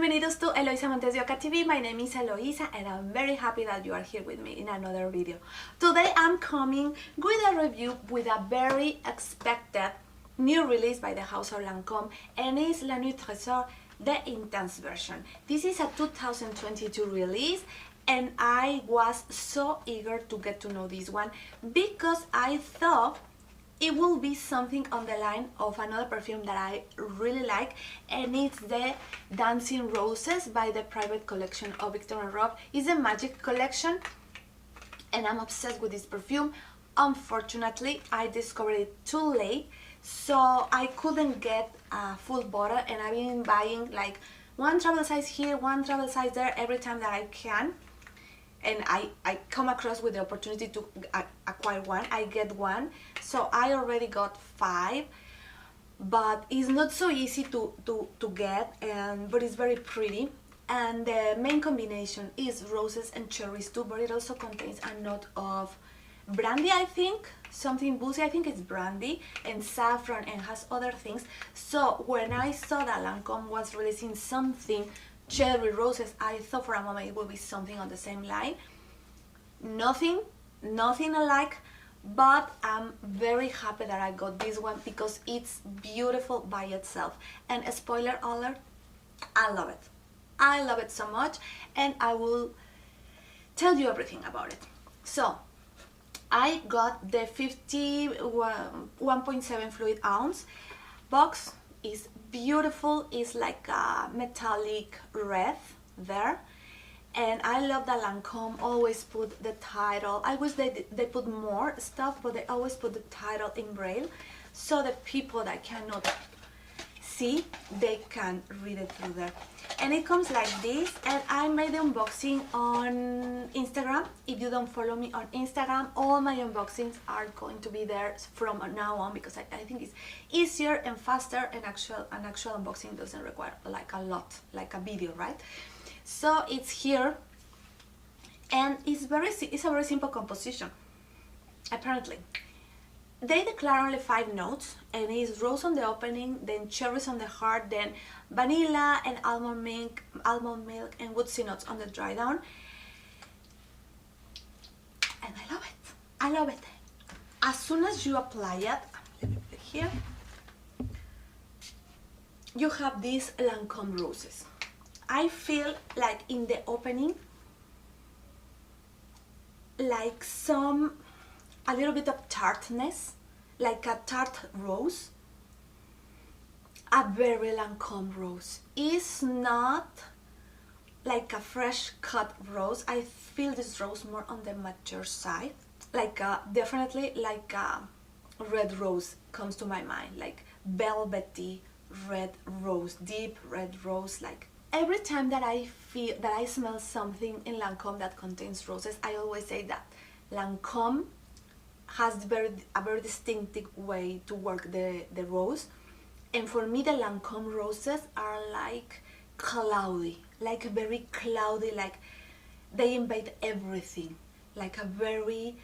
Bienvenidos to Eloisa Montes de Oca TV. My name is Eloisa and I'm very happy that you are here with me in another video. Today I'm coming with a review with a very expected new release by the house of Lancome, and it's La Nuit Tresor, the Intense version. This is a 2022 release and I was so eager to get to know this one because I thought it will be something on the line of another perfume that I really like, and it's the Dancing Roses by the private collection of Viktor and Rob. It's a magic collection and I'm obsessed with this perfume. Unfortunately, I discovered it too late, so I couldn't get a full bottle, and I've been buying like one travel size here, one travel size there every time that I can. And I come across with the opportunity to acquire one, I get one. So I already got 5, but it's not so easy to get, but it's very pretty. And the main combination is roses and cherries too, but it also contains a note of brandy, I think, something boozy, I think it's brandy, and saffron, and has other things. So when I saw that Lancome was releasing something cherry roses, I thought for a moment it would be something on the same line. Nothing alike, but I'm very happy that I got this one because it's beautiful by itself. And a spoiler alert, I love it. I love it so much, and I will tell you everything about it. So I got the 1.7 fluid ounce box. Is beautiful. It's like a metallic red there, and I love that Lancome always put the title. I wish they put more stuff, but they always put the title in braille, so the people that cannot see, they can read it through there. And it comes like this, and I made the unboxing on Instagram. If you don't follow me on Instagram, all my unboxings are going to be there from now on, because I think it's easier and faster, and an actual unboxing doesn't require like a lot, like a video, right? So it's here, and it's a very simple composition. Apparently they declare only 5 notes, and it's rose on the opening, then cherries on the heart, then vanilla and almond milk, and woodsy notes on the dry down. And I love it. I love it. As soon as you apply it, let me put it here, you have these Lancome roses. I feel like in the opening, like a little bit of tartness, like a tart rose. A very Lancome rose. It's not like a fresh cut rose. I feel this rose more on the mature side. Like definitely like a red rose comes to my mind, like velvety red rose, deep red rose. Like every time that I smell something in Lancome that contains roses, I always say that Lancome has a very distinctive way to work the rose. And for me, the Lancome roses are like cloudy, like very cloudy, like they invade everything, like a very,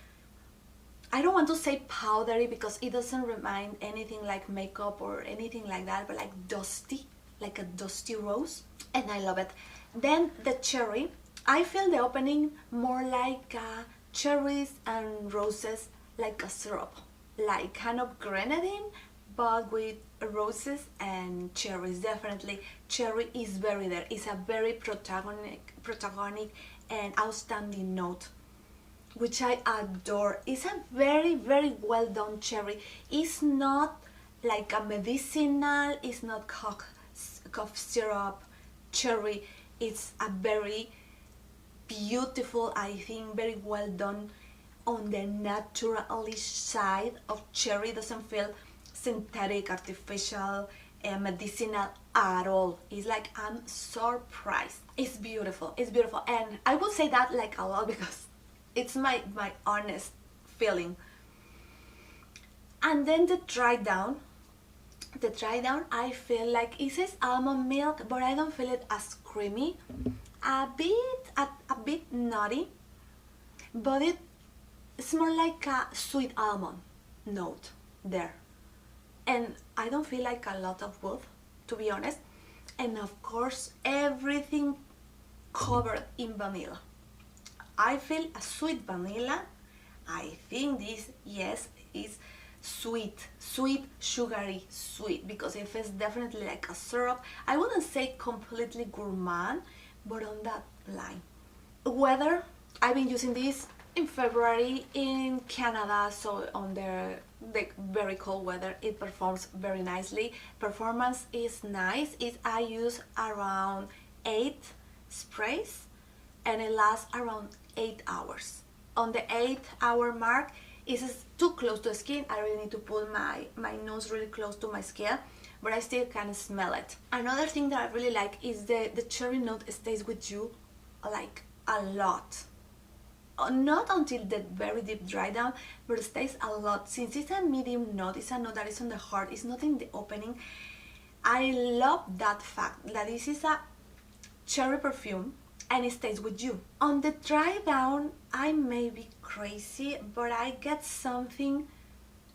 I don't want to say powdery because it doesn't remind anything like makeup or anything like that, but like dusty, like a dusty rose, and I love it. Then the cherry, I feel the opening more like cherries and roses, like a syrup, like kind of grenadine, but with roses and cherries. Definitely cherry is very there. It's a very protagonic and outstanding note, which I adore. It's a very well done cherry. It's not like a medicinal, it's not cough syrup cherry. It's a very beautiful, I think, very well done on the naturalish side of cherry. It doesn't feel synthetic, artificial, medicinal at all. It's like, I'm surprised. It's beautiful. It's beautiful, and I will say that like a lot because it's my honest feeling. And then the dry down, I feel like it says almond milk, but I don't feel it as creamy. A bit nutty, but it's more like a sweet almond note there. And I don't feel like a lot of wood, to be honest. and of course everything covered in vanilla. I feel a sweet vanilla. I think this, yes, is sweet, sugary sweet, because it feels definitely like a syrup. I wouldn't say completely gourmand, but on that line. Weather, I've been using this in February in Canada, so on the very cold weather it performs very nicely. Performance is nice. I use around 8 sprays and it lasts around 8 hours. On the 8-hour mark, it's too close to the skin. I really need to put my nose really close to my skin, but I still can smell it. Another thing that I really like is the cherry note stays with you like a lot. Not until the very deep dry down, but it stays a lot. Since it's a medium note, it's a note that is on the heart, it's not in the opening. I love that fact that this is a cherry perfume and it stays with you. On the dry down, I may be crazy, but I get something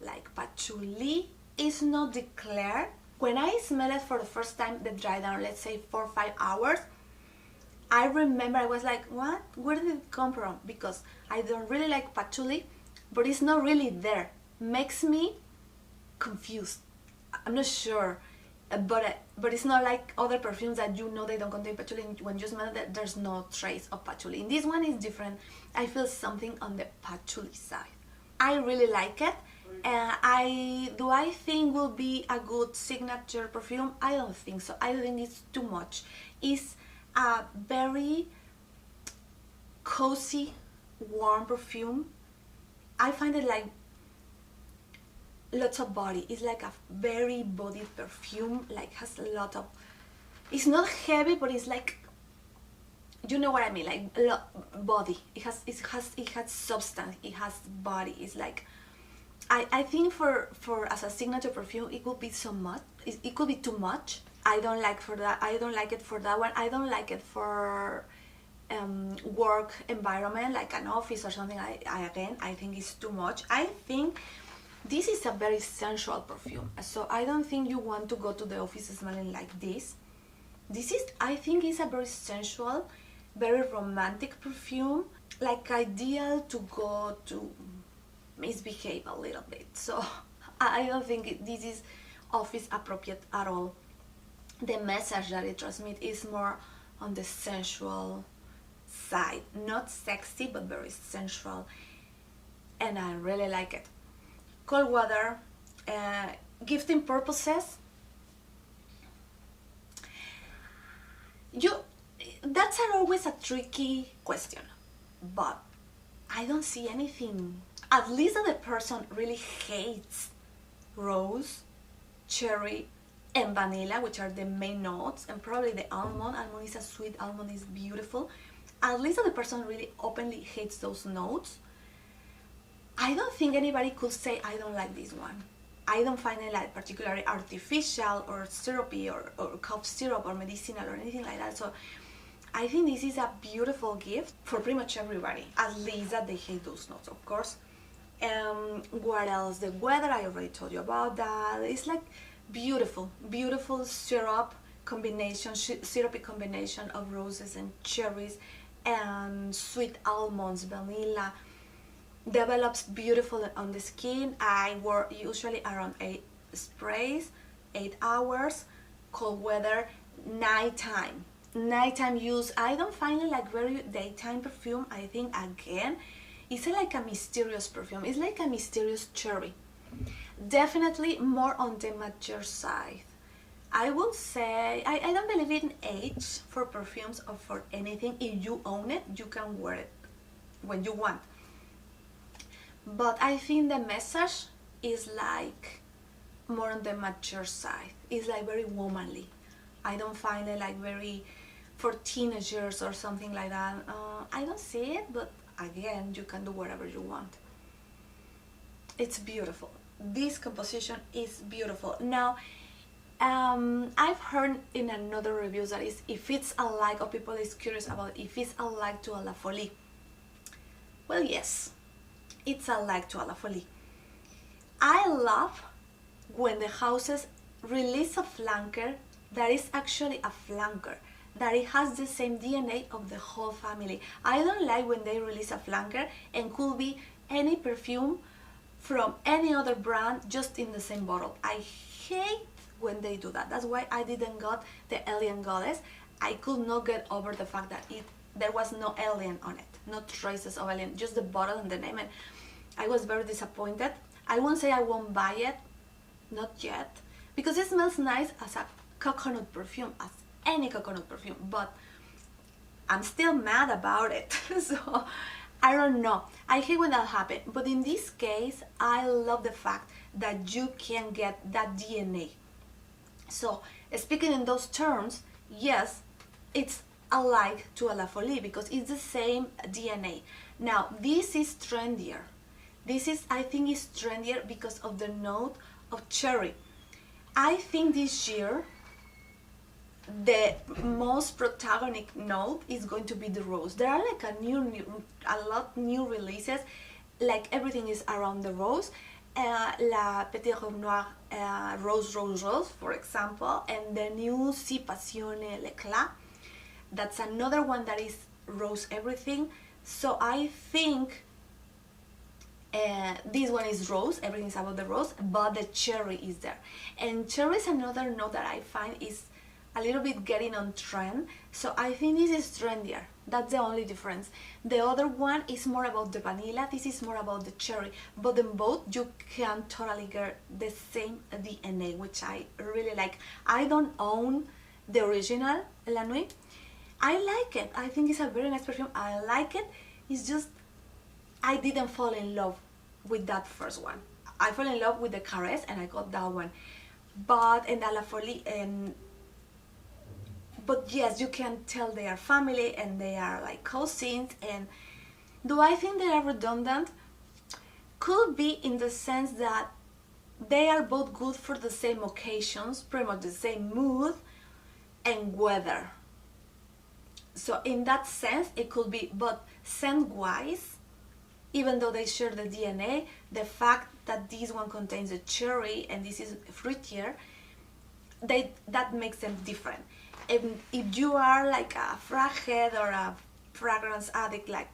like patchouli. It's not declared. When I smell it for the first time, the dry down, let's say 4 or 5 hours, I remember I was like, what? Where did it come from? Because I don't really like patchouli, but it's not really there. Makes me confused. I'm not sure, but it's not like other perfumes that you know they don't contain patchouli. When you smell it, there's no trace of patchouli. In this one is different. I feel something on the patchouli side. I really like it. Do I think will be a good signature perfume? I don't think so. I think it's too much. It's a very cozy, warm perfume. I find it like lots of body. It's like a very body perfume, like has a lot of, it's not heavy, but it's like, you know what I mean, like body. It has substance, it has body. It's like, I think for as a signature perfume it could be so much, it could be too much. I don't like for that. I don't like it for that one. I don't like it for work environment, like an office or something. I think it's too much. I think this is a very sensual perfume, so I don't think you want to go to the office smelling like this. This is, I think, is a very sensual, very romantic perfume, like ideal to go to misbehave a little bit. So I don't think this is office appropriate at all. The message that it transmits is more on the sensual side, not sexy, but very sensual, and I really like it. Cold weather, gifting purposes. That's always a tricky question, but I don't see anything. At least that the person really hates rose, cherry, and vanilla, which are the main notes, and probably the almond. Almond is a sweet, almond is beautiful. At least that the person really openly hates those notes. I don't think anybody could say, I don't like this one. I don't find it like particularly artificial or syrupy or cough syrup or medicinal or anything like that. So I think this is a beautiful gift for pretty much everybody, at least that they hate those notes, of course. What else? The weather, I already told you about that. It's like beautiful syrup combination, syrupy combination of roses and cherries and sweet almonds, vanilla. Develops beautiful on the skin. I wear usually around 8 sprays, 8 hours. Cold weather, nighttime use. I don't find it like very daytime perfume. I think again it's like a mysterious perfume. It's like a mysterious cherry. Definitely more on the mature side. I will say I don't believe in age for perfumes or for anything. If you own it, you can wear it when you want. But I think the message is like more on the mature side. It's like very womanly. I don't find it like very for teenagers or something like that. I don't see it, but again, you can do whatever you want. It's beautiful. This composition is beautiful. Now, I've heard in another reviews that is if it's alike, or people is curious about if it's alike to a La Folie. Well, yes, it's alike to a La Folie. I love when the houses release a flanker that is actually a flanker, that it has the same DNA of the whole family. I don't like when they release a flanker and could be any perfume from any other brand just in the same bottle. I hate when they do that. That's why I didn't got the Alien Goddess. I could not get over the fact that there was no alien on it, no traces of alien, just the bottle and the name, and I was very disappointed. I won't say I won't buy it, not yet, because it smells nice as a coconut perfume, as any coconut perfume, but I'm still mad about it. So I don't know, I hate when that happens, but in this case I love the fact that you can get that DNA. So speaking in those terms, yes, it's alike to a La Folie because it's the same DNA. Now this is trendier. I think is trendier because of the note of cherry. I think this year the most protagonic note is going to be the rose. There are like a lot new releases, like everything is around the rose. La Petit Robe Noir Rose Rose Rose, for example, and the new Si Passione L'Eclat. That's another one that is rose everything. So I think this one is rose, everything's about the rose, but the cherry is there. And cherry is another note that I find is a little bit getting on trend. So I think this is trendier. That's the only difference. The other one is more about the vanilla, this is more about the cherry, but in both you can totally get the same DNA, which I really like. I don't own the original La Nuit. I like it. I think it's a very nice perfume. I like it. It's just I didn't fall in love with that first one. I fell in love with the Caress and I got that one. But in the La Folie, but yes, you can tell they are family and they are like cousins. And do I think they are redundant? Could be, in the sense that they are both good for the same occasions, pretty much the same mood and weather. So in that sense it could be, but scent wise, even though they share the DNA, the fact that this one contains a cherry and this is fruitier, that makes them different. And if you are like a frag head or a fragrance addict like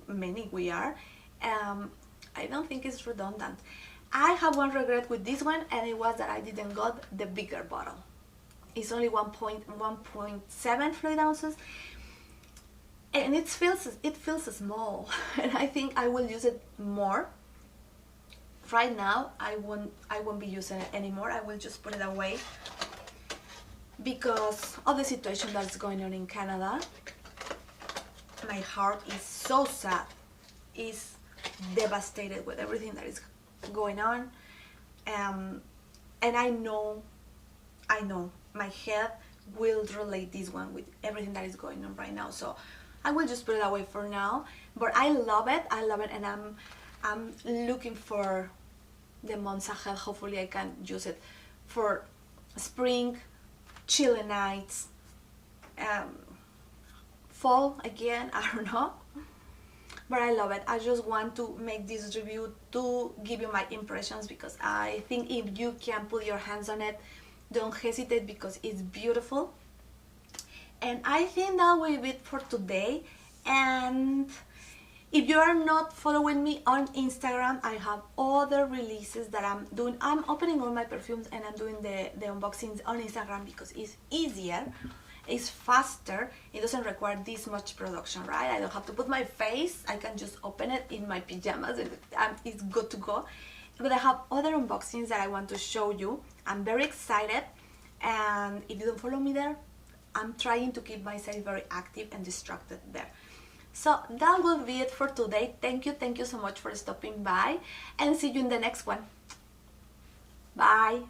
many we are, I don't think it's redundant. I have one regret with this one, and it was that I didn't got the bigger bottle. It's only 1.7 fluid ounces, and it feels small, and I think I will use it more. Right now I won't be using it anymore. I will just put it away because of the situation that's going on in Canada. My heart is so sad, is devastated with everything that is going on, and I know my head will relate this one with everything that is going on right now, so I will just put it away for now. But I love it, and I'm looking for the months ahead. Hopefully I can use it for spring, chilly nights, fall again, I don't know, but I love it. I just want to make this review to give you my impressions, because I think if you can put your hands on it, don't hesitate, because it's beautiful. And I think that will be it for today. And if you are not following me on Instagram, I have other releases that I'm doing. I'm opening all my perfumes and I'm doing the unboxings on Instagram because it's easier, it's faster, it doesn't require this much production, right? I don't have to put my face, I can just open it in my pajamas and it's good to go. But I have other unboxings that I want to show you. I'm very excited, and if you don't follow me there, I'm trying to keep myself very active and distracted there. So that will be it for today. Thank you so much for stopping by, and see you in the next one. Bye.